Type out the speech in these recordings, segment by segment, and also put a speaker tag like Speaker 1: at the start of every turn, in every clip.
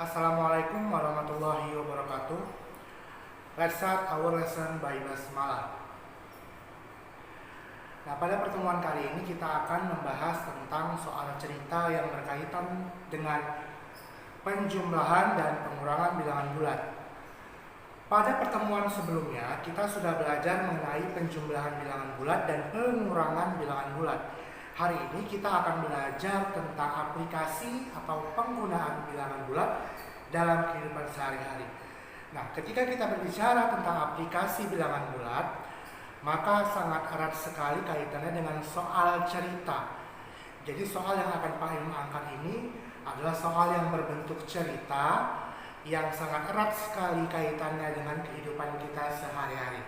Speaker 1: Assalamualaikum warahmatullahi wabarakatuh. Let's start our lesson by basmalah. Nah, pada pertemuan kali ini kita akan membahas tentang soal cerita yang berkaitan dengan penjumlahan dan pengurangan bilangan bulat. Pada pertemuan sebelumnya, kita sudah belajar mengenai penjumlahan bilangan bulat dan pengurangan bilangan bulat. Hari ini kita akan belajar tentang aplikasi atau penggunaan bilangan bulat dalam kehidupan sehari-hari. Nah, ketika kita berbicara tentang aplikasi bilangan bulat, maka sangat erat sekali kaitannya dengan soal cerita. Jadi soal yang akan Pak Im angkat ini adalah soal yang berbentuk cerita yang sangat erat sekali kaitannya dengan kehidupan kita sehari-hari.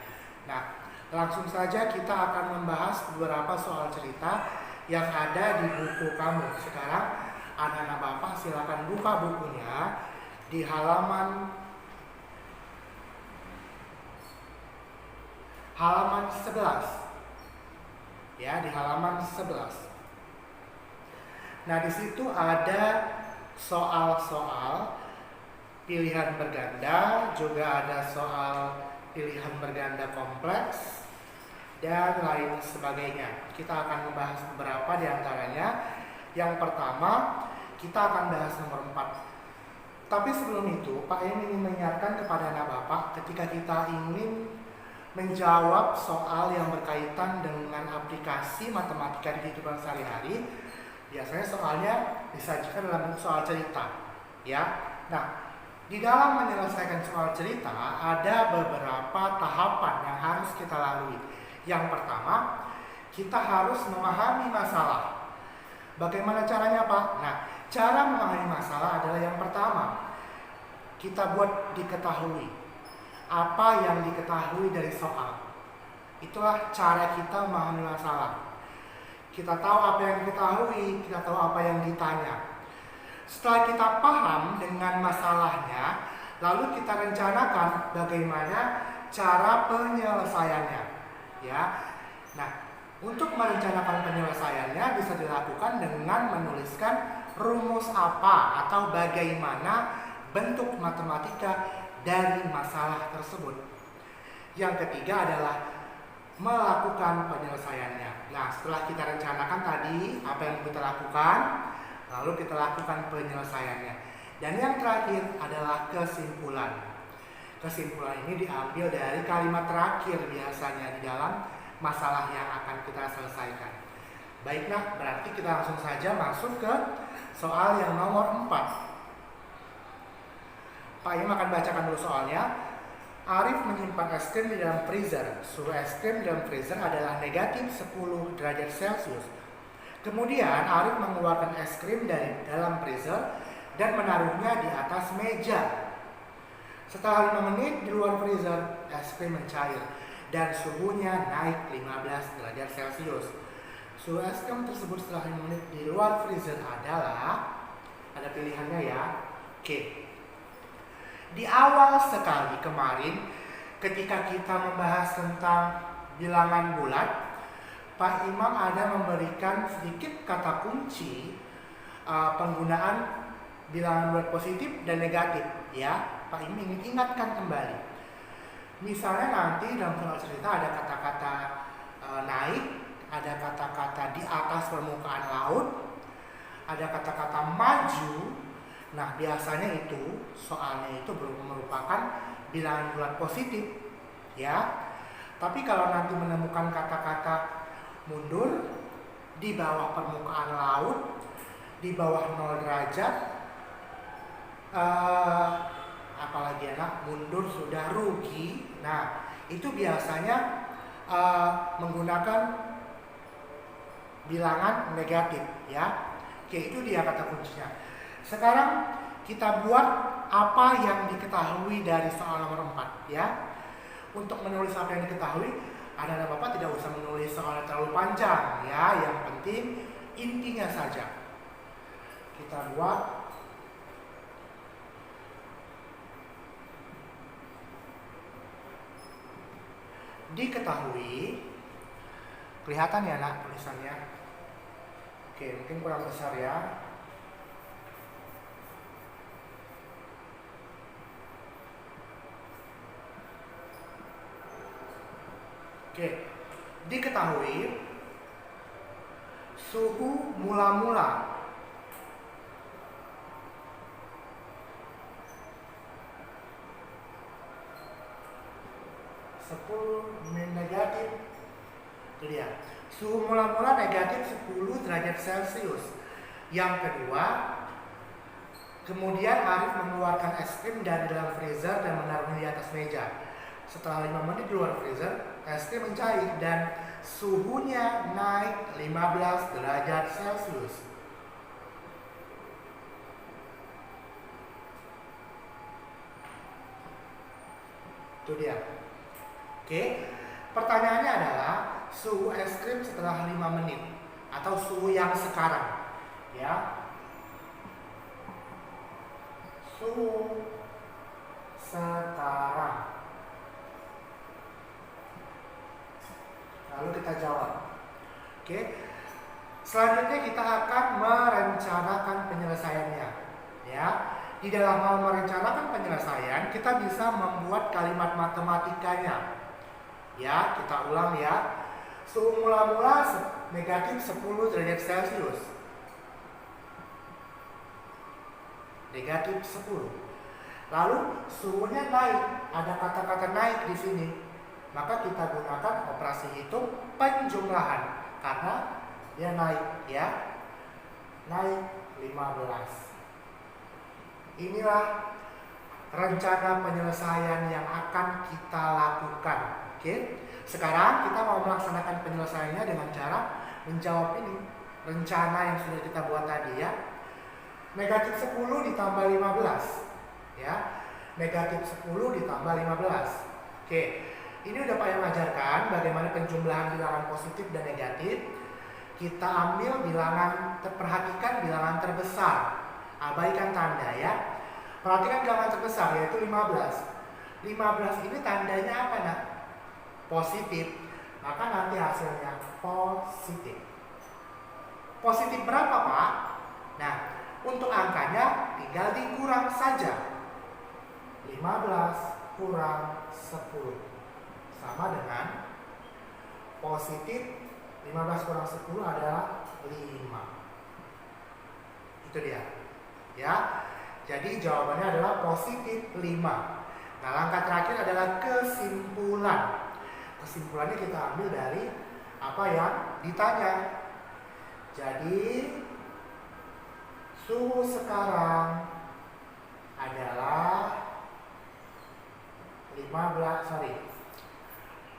Speaker 1: Nah, langsung saja kita akan membahas beberapa soal cerita yang ada di buku kamu. Sekarang anak-anak Bapak silakan buka bukunya di halaman 11. Ya, di halaman 11. Nah, di situ ada soal-soal pilihan berganda, juga ada soal pilihan berganda kompleks, dan lain sebagainya. Kita akan membahas beberapa di antaranya. Yang pertama, kita akan bahas nomor 4. Tapi sebelum itu, Pak Im ingin mengingatkan kepada anak Bapak ketika kita ingin menjawab soal yang berkaitan dengan aplikasi matematika di kehidupan sehari-hari, biasanya soalnya disajikan dalam bentuk soal cerita. Ya. Nah, di dalam menyelesaikan soal cerita ada beberapa tahapan yang harus kita lalui. Yang pertama, kita harus memahami masalah. Bagaimana caranya, Pak? Nah, cara memahami masalah adalah yang pertama, kita buat diketahui. Apa yang diketahui dari soal. Itulah cara kita memahami masalah. Kita tahu apa yang diketahui, kita tahu apa yang ditanya. Setelah kita paham dengan masalahnya, lalu kita rencanakan bagaimana cara penyelesaiannya. Ya, nah, untuk merencanakan penyelesaiannya bisa dilakukan dengan menuliskan rumus apa atau bagaimana bentuk matematika dari masalah tersebut. Yang ketiga adalah melakukan penyelesaiannya. Nah, setelah kita rencanakan tadi apa yang kita lakukan, lalu kita lakukan penyelesaiannya. Dan yang terakhir adalah kesimpulan. Kesimpulan ini diambil dari kalimat terakhir biasanya di dalam masalah yang akan kita selesaikan. Baiklah, berarti kita langsung saja masuk ke soal yang nomor 4. Pak Im akan bacakan dulu soalnya. Arif menyimpan es krim di dalam freezer. Suhu es krim di dalam freezer adalah negatif 10 derajat Celcius. Kemudian Arif mengeluarkan es krim dari dalam freezer dan menaruhnya di atas meja. Setelah 5 menit di luar freezer, es krim mencair dan suhunya naik 15 derajat Celcius. Suhu es krim tersebut setelah 5 menit di luar freezer adalah, ada pilihannya ya. Oke. Di awal sekali kemarin ketika kita membahas tentang bilangan bulat, Pak Imam ada memberikan sedikit kata kunci penggunaan bilangan bulat positif dan negatif, ya. Pak Imam ingin ingatkan kembali. Misalnya nanti dalam soal cerita ada kata-kata naik, ada kata-kata di atas permukaan laut, ada kata-kata maju. Nah, biasanya itu soalnya itu merupakan bilangan bulat positif, ya. Tapi kalau nanti menemukan kata-kata mundur di bawah permukaan laut, di bawah 0 derajat, apalagi anak mundur sudah rugi. Nah, itu biasanya menggunakan bilangan negatif, ya. Oke, itu dia kata kuncinya. Sekarang kita buat apa yang diketahui dari soal nomor 4, ya. Untuk menulis apa yang diketahui, anak-anak Bapak tidak usah menulis soalnya terlalu panjang, ya. Yang penting intinya saja. Kita buat diketahui. Kelihatan ya nak tulisannya? Oke, mungkin kurang besar ya. Oke, diketahui suhu mula-mula negatif. Itu dia. Suhu mula-mula negatif 10 derajat Celcius. Yang kedua, kemudian Arif mengeluarkan es krim dari dalam freezer dan menaruhnya di atas meja. Setelah 5 menit di luar freezer, es krim mencair dan suhunya naik 15 derajat Celcius. Itu dia. Oke. Pertanyaannya adalah suhu es krim setelah 5 menit atau suhu yang sekarang, ya. Suhu sekarang. Lalu kita jawab. Oke. Selanjutnya kita akan merencanakan penyelesaiannya, ya. Di dalam hal merencanakan penyelesaian, kita bisa membuat kalimat matematikanya. Ya, kita ulang ya. Suhu mula-mula negatif 10 derajat Celcius. Negatif 10. Lalu suhunya naik, ada kata-kata naik di sini. Maka kita gunakan operasi hitung penjumlahan karena dia naik ya. Naik 15. Inilah rencana penyelesaian yang akan kita lakukan. Oke. Sekarang kita mau melaksanakan penyelesaiannya dengan cara menjawab ini rencana yang sudah kita buat tadi ya. Negatif 10 ditambah 15 ya. Negatif 10 ditambah 15. Oke. Ini udah Pak yang ajarkan bagaimana penjumlahan bilangan positif dan negatif. Kita ambil bilangan, perhatikan bilangan terbesar. Abaikan tanda ya. Perhatikan bilangan terbesar yaitu 15. 15 ini tandanya apa nak? Positif. Maka nanti hasilnya positif. Positif berapa Pak? Nah, untuk angkanya tinggal dikurang saja. 15 kurang 10 sama dengan positif 15 kurang 10 adalah 5. Itu dia. Ya. Jadi jawabannya adalah positif 5. Nah, langkah terakhir adalah kesimpulan. Kesimpulannya kita ambil dari apa yang ditanya. Jadi suhu sekarang adalah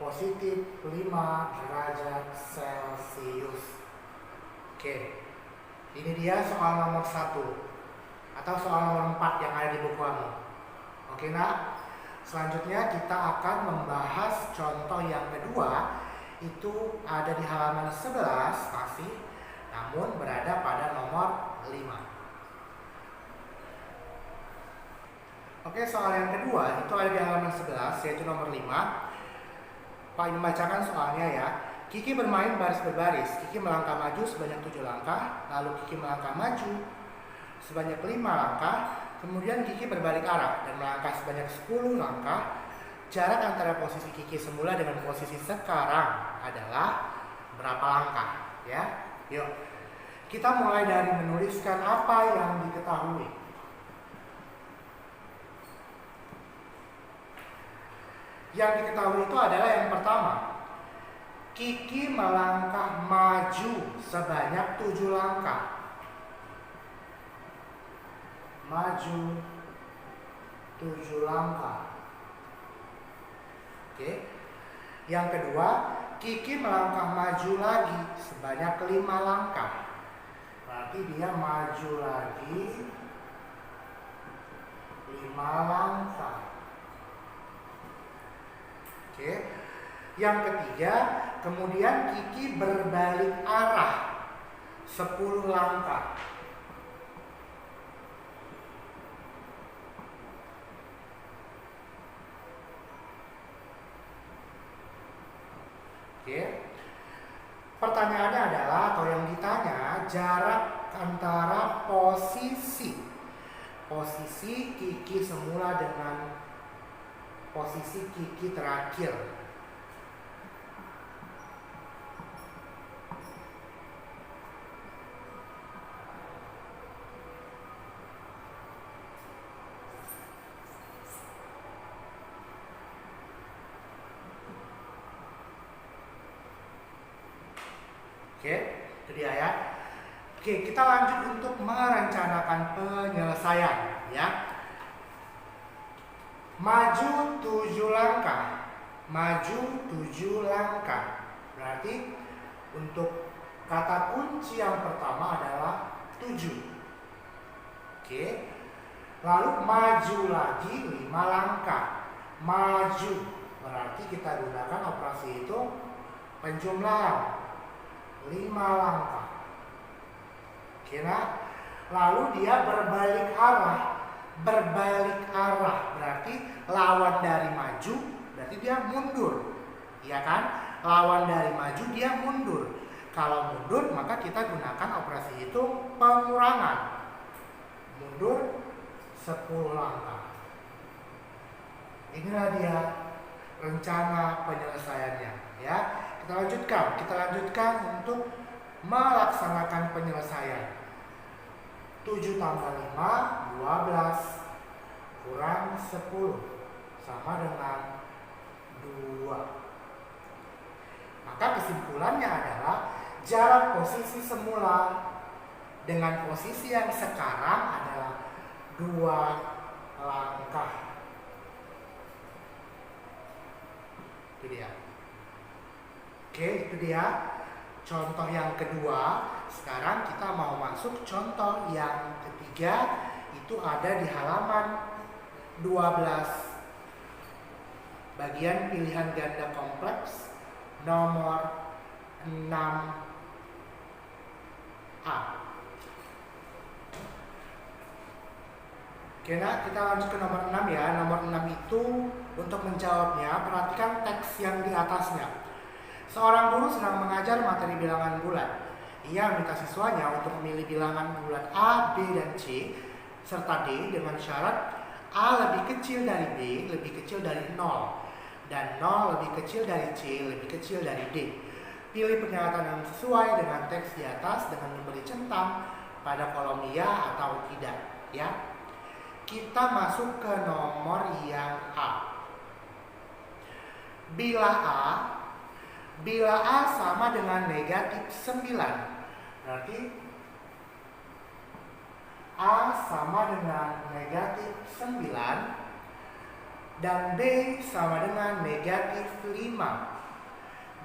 Speaker 1: positif 5 derajat Celcius. Oke. Ini dia soal nomor 1 atau soal nomor 4 yang ada di buku kamu. Oke nak? Selanjutnya kita akan membahas contoh yang kedua. Itu ada di halaman 11 masih, namun berada pada nomor 5. Oke, soal yang kedua itu ada di halaman 11 yaitu nomor 5. Pak membacakan soalnya ya. Kiki bermain baris berbaris. Kiki melangkah maju sebanyak 7 langkah, lalu Kiki melangkah maju sebanyak 5 langkah, kemudian Kiki berbalik arah dan melangkah sebanyak 10 langkah. Jarak antara posisi Kiki semula dengan posisi sekarang adalah berapa langkah? Ya, yuk. Kita mulai dari menuliskan apa yang diketahui. Yang diketahui itu adalah yang pertama, Kiki melangkah maju sebanyak 7 langkah. Maju 7 langkah. Oke. Yang kedua, Kiki melangkah maju lagi sebanyak 5 langkah. Berarti dia maju lagi 5 langkah. Oke. Yang ketiga, kemudian Kiki berbalik arah 10 langkah. Oke. Pertanyaannya adalah atau yang ditanya jarak antara posisi Kiki semula dengan posisi Kiki terakhir. Itu dia ya. Oke, kita lanjut untuk merencanakan penyelesaian ya. Maju 7 langkah. Maju 7 langkah. Berarti untuk kata kunci yang pertama adalah 7. Oke. Lalu maju lagi 5 langkah. Maju berarti kita gunakan operasi itu penjumlahan 5 langkah. Oke, nah, lalu dia berbalik arah. Berbalik arah berarti lawan dari maju berarti dia mundur. Iya kan? Lawan dari maju dia mundur. Kalau mundur maka kita gunakan operasi itu pengurangan. Mundur 10 langkah. Inilah dia rencana penyelesaiannya ya. Kita lanjutkan untuk melaksanakan penyelesaian. 7 tambah 5, 12 kurang 10 sama dengan 2. Maka kesimpulannya adalah jarak posisi semula dengan posisi yang sekarang adalah 2 langkah. Itu dia. Oke, itu dia contoh yang kedua. Sekarang kita mau masuk contoh yang ketiga. Itu ada di halaman 12. Bagian pilihan ganda kompleks nomor 6A. Oke, nah kita lanjut ke nomor 6 ya. Nomor 6 itu untuk menjawabnya, perhatikan teks yang di atasnya. Seorang guru sedang mengajar materi bilangan bulat. Ia minta siswanya untuk memilih bilangan bulat A, B, dan C, serta D dengan syarat A lebih kecil dari B, lebih kecil dari 0, dan 0 lebih kecil dari C, lebih kecil dari D. Pilih pernyataan yang sesuai dengan teks di atas dengan memberi centang pada kolom iya atau tidak ya. Kita masuk ke nomor yang A. Bila A sama dengan negatif 9, berarti A sama dengan negatif 9 dan B sama dengan negatif 5.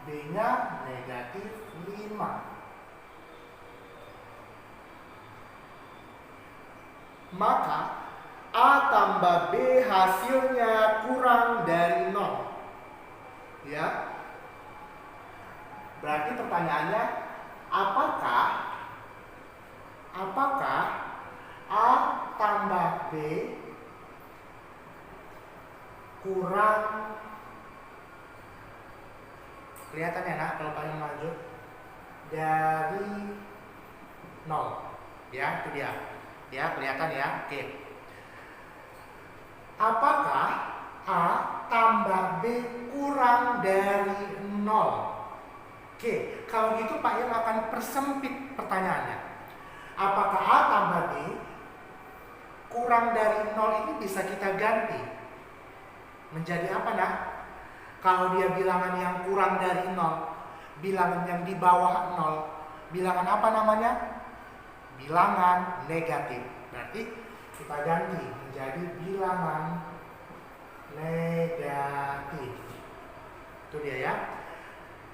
Speaker 1: B-nya negatif 5. Maka A tambah B hasilnya kurang dari 0. Ya. Berarti pertanyaannya, apakah A tambah B kurang, kelihatan ya nak kalau kalian lanjut, dari 0 ya, itu dia ya, kelihatan ya. Oke, apakah A tambah B kurang dari 0? Oke, kalau gitu Pak Im akan persempit pertanyaannya. Apakah A tambah B kurang dari 0 ini bisa kita ganti menjadi apa nak? Kalau dia bilangan yang kurang dari 0, bilangan yang di bawah 0, bilangan apa namanya? Bilangan negatif. Berarti kita ganti menjadi bilangan negatif. Itu dia ya.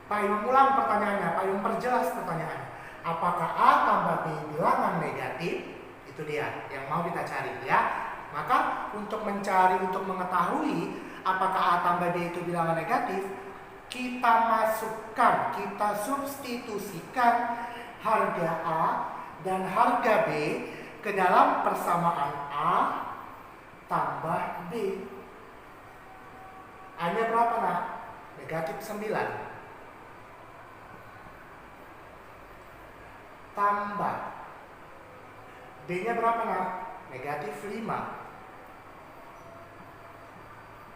Speaker 1: Pak Im ulang pertanyaannya, Pak Im perjelas pertanyaannya. Apakah A tambah B bilangan negatif? Itu dia yang mau kita cari ya. Maka untuk mengetahui apakah A tambah B itu bilangan negatif, kita masukkan, kita substitusikan harga A dan harga B ke dalam persamaan A tambah B. A-nya berapa nak? Negatif 9. Tambah B-nya berapa nak? Negatif 5.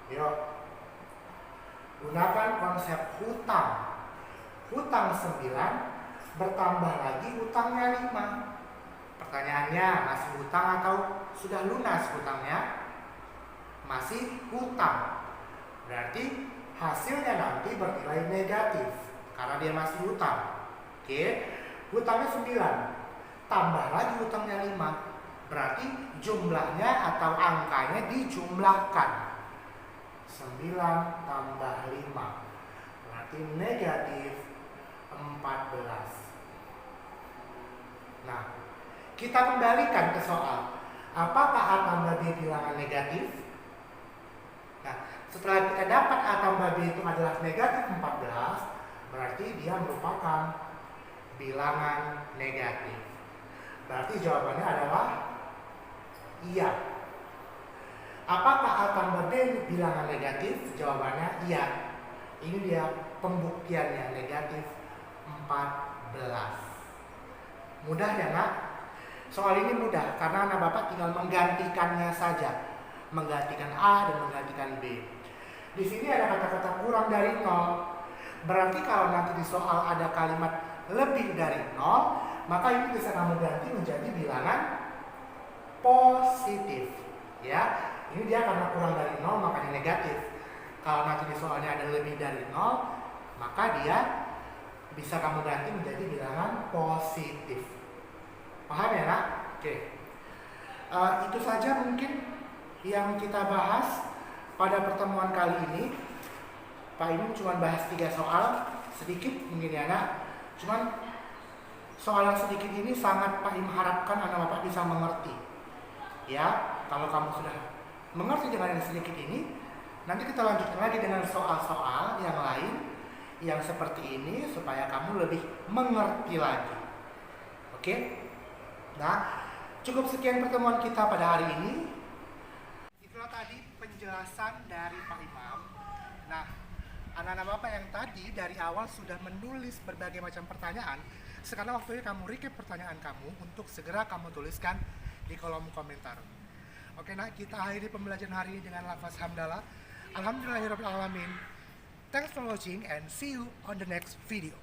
Speaker 1: Yuk, gunakan konsep hutang. Hutang 9 bertambah lagi hutangnya 5. Pertanyaannya, masih hutang atau sudah lunas hutangnya? Masih hutang. Berarti hasilnya nanti bernilai negatif karena dia masih hutang. Oke. hutangnya 9, tambah lagi hutangnya 5. Berarti jumlahnya atau angkanya dijumlahkan. 9 tambah 5. Berarti negatif 14. Nah, kita kembalikan ke soal. Apakah A tambah B bilangan negatif? Nah, setelah kita dapat A tambah B itu adalah negatif 14, berarti dia merupakan bilangan negatif. Berarti jawabannya adalah iya. Apakah A tambah B bilangan negatif? Jawabannya iya. Ini dia pembuktiannya, negatif 14. Mudah ya nak? Soal ini mudah karena anak bapak tinggal menggantikannya saja, menggantikan A dan menggantikan B. Di sini ada kata-kata kurang dari 0. Berarti kalau nanti di soal ada kalimat lebih dari 0, maka ini bisa kamu ganti menjadi bilangan positif. Ya, ini dia karena kurang dari 0 makanya negatif. Kalau nanti di soalnya ada lebih dari 0, maka dia bisa kamu ganti menjadi bilangan positif. Paham ya nak? Oke. Itu saja mungkin yang kita bahas pada pertemuan kali ini. Pak Imam cuma bahas 3 soal, sedikit mungkin ya nak. Cuman soal yang sedikit ini sangat Pak Imam harapkan anak bapak bisa mengerti. Ya, kalau kamu sudah mengerti dengan yang sedikit ini, nanti kita lanjutkan lagi dengan soal-soal yang lain yang seperti ini supaya kamu lebih mengerti lagi. Oke? Nah, cukup sekian pertemuan kita pada hari ini. Itulah tadi penjelasan dari Pak Imam. Nah, anak-anak bapak yang tadi dari awal sudah menulis berbagai macam pertanyaan, sekarang waktunya kamu recap pertanyaan kamu untuk segera kamu tuliskan di kolom komentar. Oke nah, kita akhiri pembelajaran hari ini dengan lafaz hamdalah. Alhamdulillahirrahmanirrahim. Thanks for watching and see you on the next video.